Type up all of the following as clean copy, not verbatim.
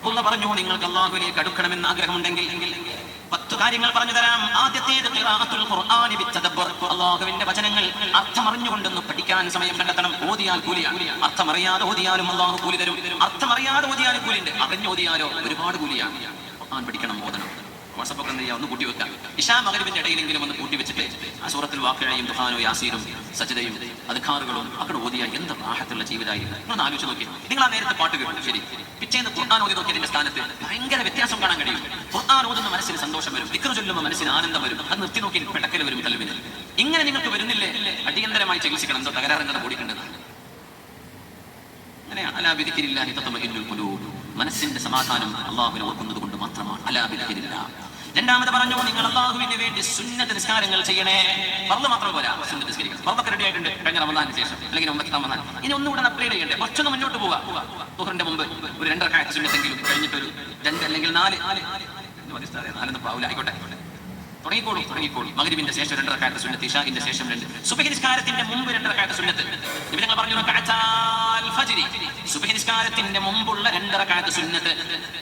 അല്ലാഹു പറഞ്ഞു, നിങ്ങൾക്ക് അല്ലാഹുവിലേക്ക് അടുക്കണമെന്ന് ആഗ്രഹമുണ്ടെങ്കിൽ 10 കാര്യങ്ങൾ പറഞ്ഞു തരാം. ആദ്യത്തേത് ഖിറാഅത്തുൽ ഖുർആനി ബിത്തദബ്ബുർ. അല്ലാഹുവിന്റെ വചനങ്ങൾ അർത്ഥമറിഞ്ഞുകൊണ്ടൊന്ന് പഠിക്കാൻ സമയം കണ്ടെത്തണം. ഓതിയാൽ കൂലിയാണ്. അർത്ഥമറിയാതെ ഓതിയാലും അല്ലാഹു കൂലി തരും. അർത്ഥമറിയാതെ ഓതിയാലും കൂലിയുണ്ട്. അറിഞ്ഞോതിയാലോ ഒരുപാട് കൂലിയാണ്. ഖുർആൻ പഠിക്കണം, ഓതണം. വാട്സപ്പൊക്കെ എന്ത് ചെയ്യാം, ഒന്ന് കൂട്ടി വെക്കാം. ഇശാ മഗ്‌രിബിന്റെ ഇടയിലെങ്കിലും ഒന്ന് കൂട്ടി വെച്ചിട്ട് ആ സൂറത്തുൽ വാഖിഅയും ദുഹാനോ യാസീനും സജ്ദയും അദ്കാറുകളും അവിടെ ഓതിയാൽ എന്ത് റാഹത്തുള്ള ജീവിതമായിരുന്നു. നിങ്ങൾ ആലോചിച്ച് നോക്കി. നിങ്ങൾ ആ നേരത്തെ പാട്ട് കേട്ടു, ശരി, പിറ്റേന്ന് ഖുർആൻ ഓതി നോക്കിയതിന്റെ സ്ഥാനത്ത് ഭയങ്കര വ്യത്യാസം കാണാൻ കഴിയും. ഖുർആൻ ഓതുന്ന മനസ്സിന് സന്തോഷം വരും, ദിക്ർ ചൊല്ലുമ്പോൾ മനസ്സിന് ആനന്ദം വരും. അത് നിർത്തി നോക്കി പെടക്കൽ വരും കൽവിന്. ഇങ്ങനെ നിങ്ങൾക്ക് വരുന്നില്ലേ? അടിയന്തരമായി ചികിത്സിക്കണം. എന്തോ തകരാറെന്നത് കൂടിക്കേണ്ടത്. അങ്ങനെയാണ്. അലാ ബിദിക്രില്ലാഹി തത്മഇന്നുൽ ഖുലൂബ്. മനസ്സിന്റെ സമാധാനം അല്ലാഹുവിനെ ഓർക്കുന്നത് കൊണ്ട് മാത്രമാണ്. അലാ ബിദിക്രില്ലാഹ്. രണ്ടാമത് പറഞ്ഞു, നിങ്ങൾ അല്ലാഹുവിന് വേണ്ടി സുന്നത്ത് നിസ്കാരങ്ങൾ ചെയ്യണേ. ഫർള് മാത്രം പോരാ, സുന്നത്ത് നിസ്കരിക്കണം. ഫർളൊക്കെ റെഡി ആയിട്ടുണ്ട് കഴിഞ്ഞ റമദാനിന് ശേഷം, അല്ലെങ്കിൽ ഉമ്മത്തി റമദാൻ. ഇനി ഒന്നുകൂടെ അപ്ഗ്രേഡ് ചെയ്യണ്ടേ? കുറച്ചൊന്ന് മുന്നോട്ട് പോവാ. ദുഹറിന്റെ മുമ്പ് ഒരു 2 റക്അത്ത് സുന്നത്തെങ്കിലും കഴിഞ്ഞിട്ടൊരു 2 അല്ലെങ്കിൽ 4 ആയിക്കോട്ടെ, തുടങ്ങിക്കോളൂ. മഗ്‌രിബിന്റെ ശേഷം 2 റക്അത്ത് സുന്നത്ത്, ഇശാഇന്റെ ശേഷം 2, സുബ്ഹി നിസ്കാരത്തിന്റെ മുമ്പ് 2 റക്അത്ത് സുന്നത്ത്. നബി തങ്ങൾ പറഞ്ഞു, റക്അത്താൽ ഫജ്രി, സുബ്ഹി നിസ്കാരത്തിന്റെ മുമ്പുള്ള 2 റക്അത്ത് സുന്നത്ത്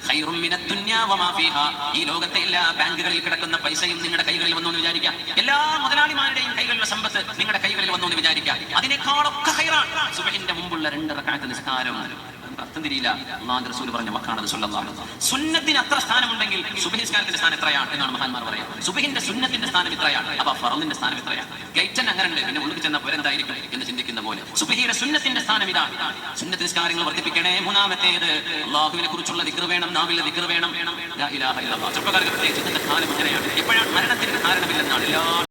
ഖൈറും മിനദ് ദുനിയാ വമാ ഫീഹാ. ഈ ലോകത്തെ എല്ലാ ബാങ്കുകളിൽ കിടക്കുന്ന പൈസയും നിങ്ങളുടെ കൈകളിൽ വന്നു എന്ന് വിചാരിക്കുക. എല്ലാ മുതലാളിമാരുടെയും കൈകളിലുള്ള സമ്പത്ത് നിങ്ങളുടെ കൈകളിൽ വന്നു എന്ന് വിചാരിക്കുക. അതിനേക്കാളൊക്കെ ഖൈറാണ് സുബ്ഹിന്റെ മുമ്പുള്ള 2 റക്അത്ത് നിസ്കാരം. അർത്ഥം തിരിയില്ല. അല്ലാഹുവിന്റെ റസൂൽ പറഞ്ഞ വാക്കാണത് സ്വല്ലല്ലാഹു അലൈഹി വസല്ലം. സുന്നത്തിന് അത്ര സ്ഥാനമുണ്ടെങ്കിൽ സുബ്ഹി നിസ്കാരത്തിന്റെ സ്ഥാനം എത്രയാണ് എന്നാണ് മഹാന്മാർ പറയുന്നത്. സുബ്ഹിന്റെ സുന്നത്തിന്റെ സ്ഥാനം ഇത്രയാണ്, അപ്പൊ ഫർളിന്റെ സ്ഥാനം എത്രയാണ്? ഗൈറ്റൻ അങ്ങനെ ഉണ്ട്, പിന്നെ ഉള്ളിൽ ചെന്ന പോരെന്തായിരിക്കും എന്ന് ചിന്തിക്കുന്ന പോലെ സുബ്ഹിയുടെ സുന്നത്തിന്റെ സ്ഥാനം ഇതാണ്. സുന്നത്ത് നിസ്കാരങ്ങൾ വർദ്ധിപ്പിക്കണേ. മൂന്നാമത്തേത് അല്ലാഹുവിനെ കുറിച്ചുള്ള ദിക്ർ വേണം, നാവിലെ ദിക്ർ വേണം. ലാ ഇലാഹ ഇല്ലല്ലാഹ്. ചെറുപ്പക്കാർക്ക് പ്രത്യേകിച്ച് ഇന്നത്തെ കാലം അങ്ങനെയാണ്. ഇപ്പോഴാണ് മരണത്തിന്റെ കാരണമില്ലെന്നാണ് എല്ലാ